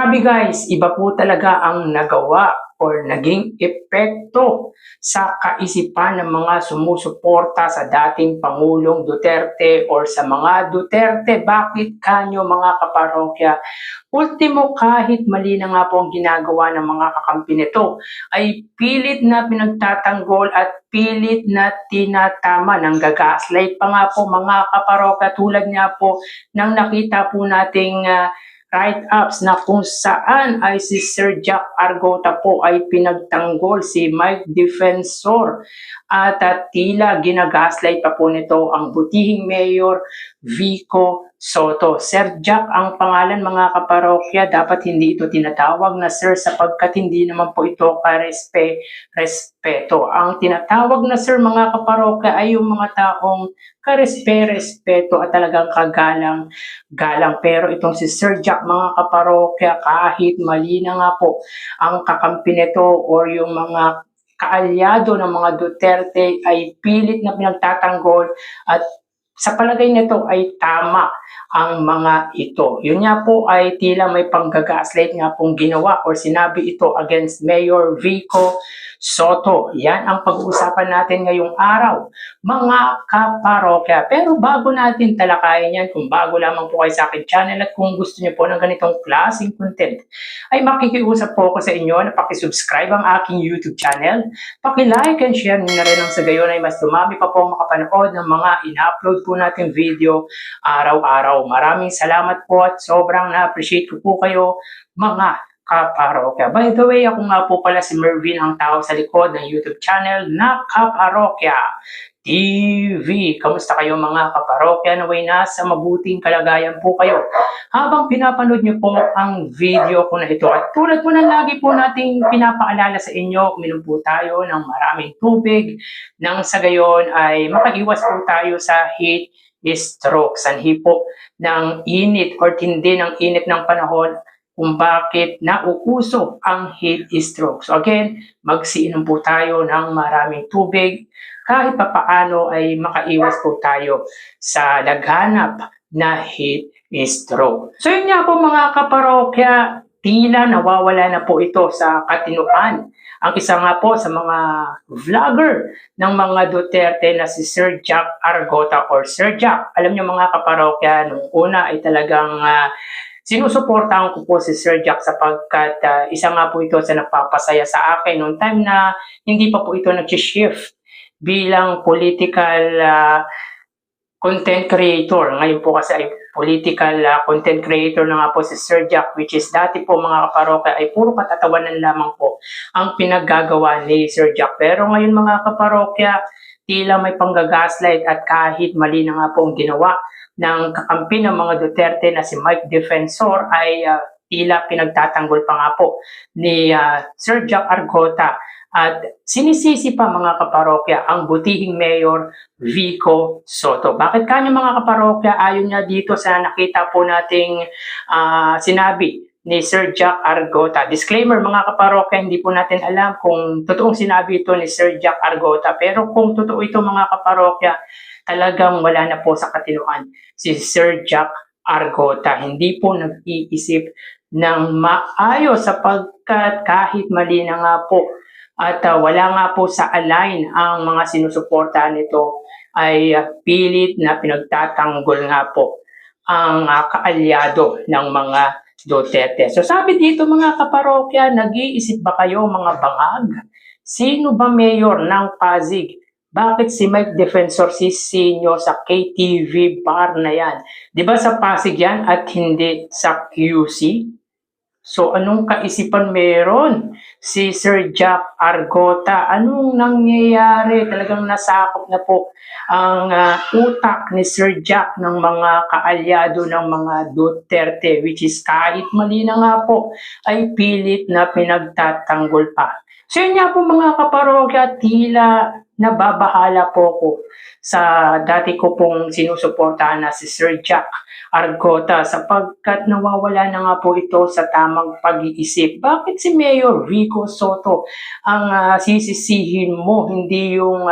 Grabe guys, iba po talaga ang nagawa or naging epekto sa kaisipan ng mga sumusuporta sa dating Pangulong Duterte or sa mga Duterte. Bakit kanyo mga kaparokya? Ultimo, kahit mali na nga po ang ginagawa ng mga kakampi nito, ay pilit na pinagtatanggol at pilit na tinatama ng gagaslight pa nga po mga kaparokya, tulad nga po ng nakita po nating write-ups na kung saan ay si Sir Jack Argota po ay pinagtanggol si Mike Defensor at tila ginagaslight pa po nito ang butihing Mayor Vico Soto. Sir Jack ang pangalan mga kaparokya, dapat hindi ito tinatawag na sir sapagkat hindi naman po ito respeto. Ang tinatawag na sir mga kaparokya ay yung mga taong respeto at talagang kagalang. Pero itong si Sir Jack mga kaparokya, kahit mali na nga po ang kakampi nito or yung mga kaalyado ng mga Duterte ay pilit na pinagtatanggol at sa palagay nito ay tama ang mga ito. Yun nga po ay tila may panggagaslight nga pong ginawa or sinabi ito against Mayor Vico Soto. Yan ang pag-uusapan natin ngayong araw, mga kaparokya. Pero bago natin talakayin yan, kung bago lamang po kayo sa akin channel at kung gusto niyo po ng ganitong klaseng content, ay makikiusap po ako sa inyo na pakisubscribe ang aking YouTube channel, paki-like and share nyo na rin ang sa gayon ay mas dumami pa po makapanood ng mga ina-upload po natin video araw-araw. Maraming salamat po at sobrang na-appreciate ko po kayo mga kaparokya. By the way, ako nga po pala si Mervin, ang tao sa likod ng YouTube channel na Kaparokya TV. Kamusta kayo mga kaparokya? Naway nasa mabuting kalagayan po kayo habang pinapanood nyo po ang video ko na ito. At tulad po na lagi po nating pinapaalala sa inyo, uminom po tayo ng maraming tubig nang sa gayon ay makaiwas po tayo sa heat stroke. Sanhi po ng init or tindi ng init ng panahon kung bakit nauuso ang heat stroke. So again, magsiinom po tayo ng maraming tubig kahit papaano ay makaiwas po tayo sa laganap na heat stroke. So yun nga po mga kaparokya, tila nawawala na po ito sa katinuan. Ang isa nga po sa mga vlogger ng mga Duterte na si Sir Jack Argota or Sir Jack. Alam niyo mga kaparokya, nung una ay talagang sinusuportahan ko po si Sir Jack sapagkat isa nga po ito sa nagpapasaya sa akin noong time na hindi pa po ito nag-shift bilang political content creator. Ngayon po kasi ay political content creator na nga po si Sir Jack, which is dati po mga kaparokya ay puro katatawanan lamang po ang pinaggagawa ni Sir Jack. Pero ngayon mga kaparokya, tila may panggagaslight at kahit mali na nga po ang ginawa ng kakampi ng mga Duterte na si Mike Defensor ay tila pinagtatanggol pa nga po ni Sir Jack Argota at sinisisi pa mga kaparokya ang butihing Mayor Vico Soto. Bakit kanya mga kaparokya? Ayon nga dito sa nakita po nating sinabi ni Sir Jack Argota. Disclaimer mga kaparokya, hindi po natin alam kung totoong sinabi ito ni Sir Jack Argota. Pero kung totoo ito mga kaparokya, talagang wala na po sa katinuan si Sir Jack Argota. Hindi po nag-iisip ng maayos sapagkat kahit mali na nga po at wala nga po sa align ang mga sinusuportahan nito ay pilit na pinagtatanggol nga po ang kaalyado ng mga Duterte. So sabi dito mga kaparokya, nag-iisip ba kayo mga bangag? Sino ba mayor ng Pasig? Bakit si Mike Defensor sisinyo sa KTV bar na yan? Di ba sa Pasig yan at hindi sa QC? So anong kaisipan meron si Sir Jack Argota? Anong nangyayari? Talagang nasakop na po ang utak ni Sir Jack ng mga kaalyado ng mga Duterte, which is kahit mali na nga po ay pilit na pinagtatanggol pa. So yun nga po mga kaparokya, tila nababahala po ko sa dati ko pong sinusuportahan na si Sir Jack Argota sapagkat nawawala na nga po ito sa tamang pag-iisip. Bakit si Mayor Vico Soto ang sisisihin mo, hindi yung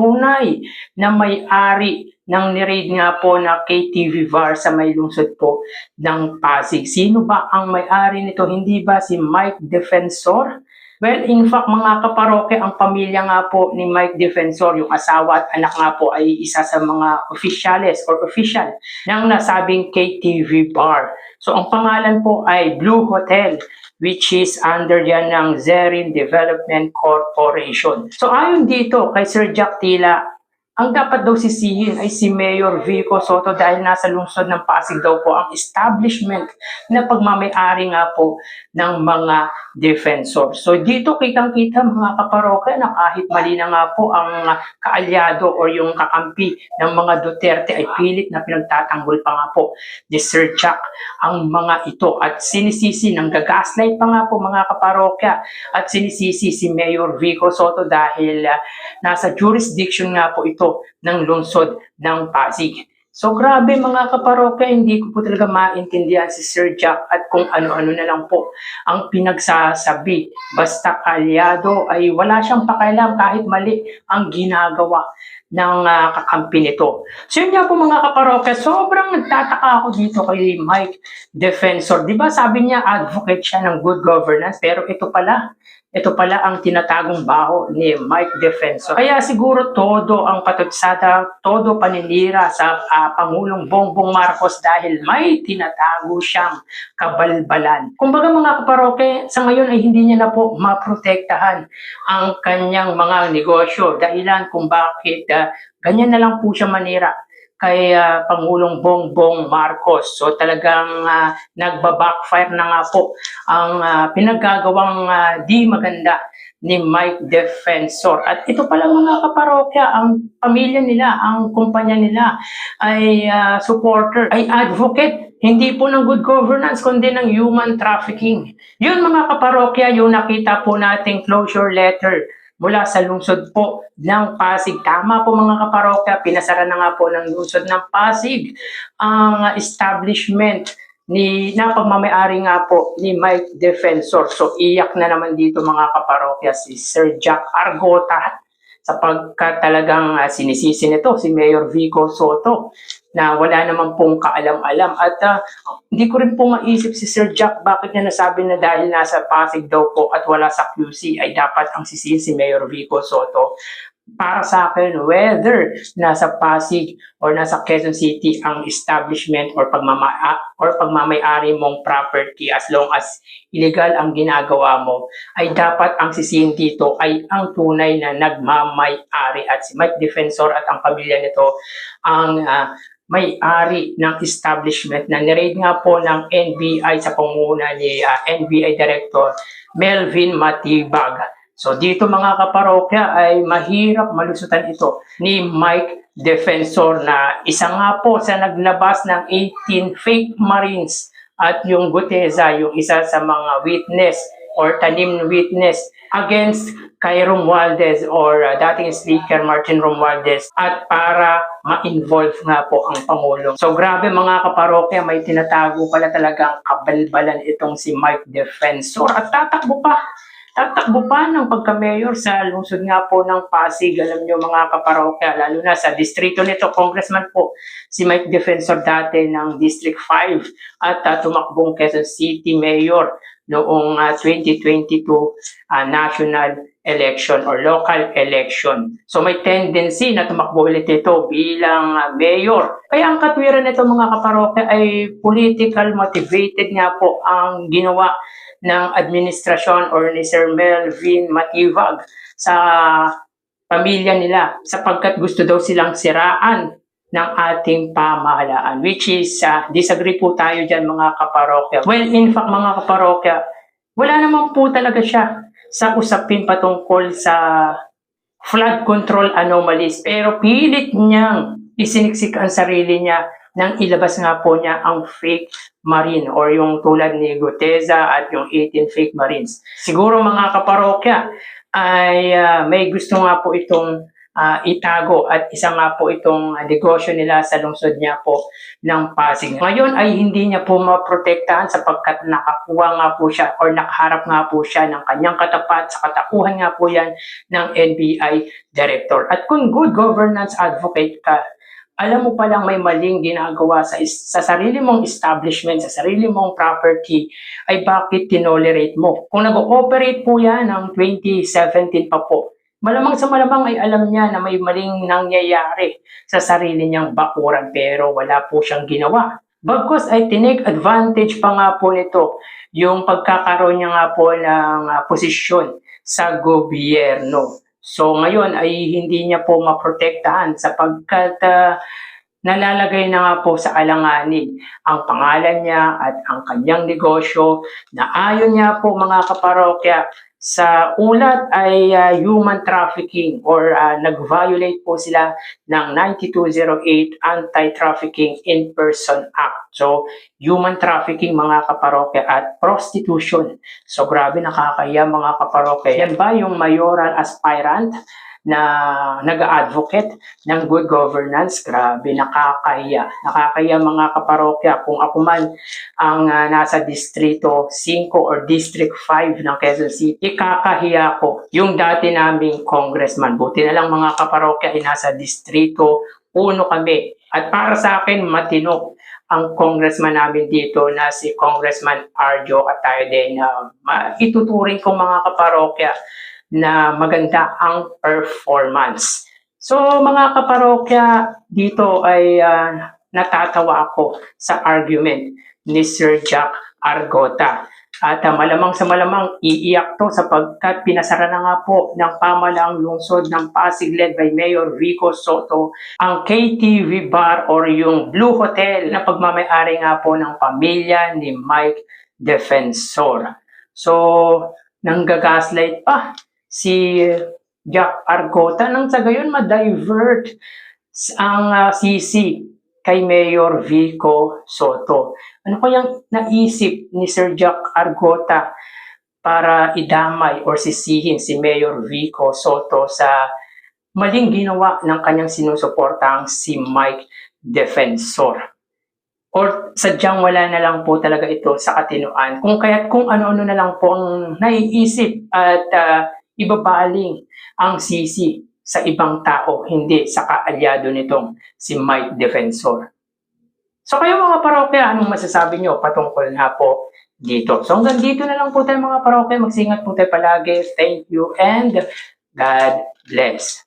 tunay na may-ari ng ni-raid nga po na KTV bar sa may lungsod po ng Pasig. Sino ba ang may-ari nito? Hindi ba si Mike Defensor? Well, in fact, mga kaparoke, ang pamilya nga po ni Mike Defensor, yung asawa at anak nga po ay isa sa mga oficiales or official ng nasabing KTV bar. So, ang pangalan po ay Blue Hotel, which is under yan ng Zerin Development Corporation. So, ayon dito kay Sir Jack Tila, ang dapat daw sisihin ay si Mayor Vico Soto dahil nasa lungsod ng Pasig daw po ang establishment na pagmamay-ari nga po ng mga defensor. So dito kitang-kita mga kaparoke na kahit mali na nga po ang kaalyado o yung kakampi ng mga Duterte ay pilit na pinagtatanggol pa nga po ni Sir Jack ang mga ito at sinisisi ng gagaslight pa nga po mga kaparoke at sinisisi si Mayor Vico Soto dahil nasa jurisdiction nga po ito ng lungsod ng Pasig. So grabe mga kaparoke, hindi ko po talaga maintindihan si Sir Jack at kung ano-ano na lang po ang pinagsasabi. Basta kalyado ay wala siyang pakialam kahit mali ang ginagawa ng kakampi nito. So yun nga po mga kaparoke, sobrang nagtataka ako dito kay Mike Defensor. Diba sabi niya advocate siya ng good governance pero ito pala ang tinatagong baho ni Mike Defensor. Kaya siguro todo ang patutsada, todo paninira sa Pangulong Bongbong Marcos dahil may tinatago siyang kabalbalan. Kumbaga mga kaparoke, sa ngayon ay hindi niya na po maprotektahan ang kanyang mga negosyo. Dahilan kung bakit ganyan na lang po siya manira kay Pangulong Bongbong Marcos. So talagang nagba-backfire na nga po ang pinaggagawang di maganda ni Mike Defensor. At ito pala mga kaparokya, ang pamilya nila, ang kumpanya nila ay supporter, ay advocate, hindi po ng good governance, kundi ng human trafficking. Yun mga kaparokya, yung nakita po nating closure letter mula sa lungsod po ng Pasig. Tama po mga kaparokya, pinasara na nga po ng lungsod ng Pasig ang establishment na pagmamayari nga po ni Mike Defensor. So iyak na naman dito mga kaparokya si Sir Jack Argota sapagkat talagang sinisisi nito si Mayor Vico Soto na wala naman pong kaalam-alam. At hindi ko rin po maisip si Sir Jack bakit niya nasabi na dahil nasa Pasig daw po at wala sa QC ay dapat ang sisihin si Mayor Vico Soto. Para sa akin, whether nasa Pasig or nasa Quezon City ang establishment or pagmamayari mong property, as long as illegal ang ginagawa mo, ay dapat ang sisihin dito ay ang tunay na nagmamayari. At si Mike Defensor at ang pamilya nito ang may-ari ng establishment na niraid nga po ng NBI sa pangunguna ni NBI Director Melvin Matibag. So dito mga kaparokya ay mahirap malusutan ito ni Mike Defensor na isa nga po sa naglabas ng 18 fake Marines at yung Guteza, yung isa sa mga witness or tanim witness against kay Romualdez or dating Speaker Martin Romualdez at para ma-involve nga po ang Pangulong. So grabe mga kaparokya, may tinatago pala talagang kabalbalan itong si Mike Defensor at tatakbo pa ng pagka-mayor sa lungsod nga po ng Pasig. Alam nyo mga kaparokya, lalo na sa distrito nito, congressman po si Mike Defensor dati ng District 5 at tumakbong Quezon City Mayor noong 2022 national election or local election. So may tendency na tumakbo ulit ito bilang mayor. Kaya ang katwiran nito mga kaparokya ay political motivated nga po ang ginawa ng administrasyon or ni Sir Melvin Matibag sa pamilya nila sapagkat gusto daw silang siraan ng ating pamahalaan, which is disagree po tayo dyan mga kaparokya. Well, in fact mga kaparokya, wala naman po talaga siya sa usapin patungkol sa flood control anomalies pero pilit niyang isiniksik ang sarili niya nang ilabas nga po niya ang fake marine or yung tulad ni Guteza at yung 18 fake marines. Siguro mga kaparokya ay may gusto nga po itong itago at isa nga po itong negosyo nila sa lungsod niya po ng Pasig. Ngayon ay hindi niya po maprotektahan sapagkat nakakuha nga po siya or nakaharap nga po siya ng kanyang katapat sa katakuhan nga po yan ng NBI Director. At kung good governance advocate ka, alam mo palang may maling ginagawa sa sarili mong establishment, sa sarili mong property, ay bakit tinolerate mo? Kung nag-ooperate po yan ng 2017 pa po, malamang sa malamang ay alam niya na may maling nangyayari sa sarili niyang bakuran pero wala po siyang ginawa. Bagkus ay tinake advantage pa nga po nito yung pagkakaroon niya nga po ng posisyon sa gobyerno. So ngayon ay hindi niya po maprotektahan sapagkat nalalagay na nga po sa alanganin ang pangalan niya at ang kanyang negosyo na ayon niya po mga kaparokya sa ulat ay human trafficking or nag-violate po sila ng 9208 Anti-Trafficking in Person Act. So, human trafficking mga kaparokya at prostitution. So, grabe nakakaya mga kaparokya. Yan ba yung mayoral aspirant na nag-advocate ng good governance? Grabe, nakakahiya. Nakakahiya mga kaparokya. Kung ako man ang nasa Distrito 5 or District 5 ng Quezon City, ikakahiya ko yung dati naming congressman. Buti na lang mga kaparokya ay nasa Distrito 1 kami. At para sa akin, matino ang congressman namin dito na si Congressman Arjo Atayde na ituturing kong mga kaparokya na maganda ang performance. So mga kaparokya, dito ay natatawa ako sa argument ni Sir Jack Argota. At malamang sa malamang iiyak to sapagkat pinasara na nga po ng pamalaang lungsod ng Pasig led by Mayor Vico Soto ang KTV Bar or yung Blue Hotel na pagmamayari nga po ng pamilya ni Mike Defensor. So, nanggagaslight pa si Jack Argota nang sa gayon ma-divert ang CC kay Mayor Vico Soto. Ano kayang naisip ni Sir Jack Argota para idamay or sisihin si Mayor Vico Soto sa maling ginawa ng kanyang sinusuportahang si Mike Defensor? Or sadyang wala na lang po talaga ito sa katinuan kung kaya't kung ano-ano na lang po ang naiisip at ibabaling ang sisi sa ibang tao, hindi sa kaalyado nitong si Mike Defensor. So kayo mga parokya, anong masasabi nyo patungkol na po dito? So hanggang dito na lang po tayo mga parokya, magsingat po tayo palagi. Thank you and God bless.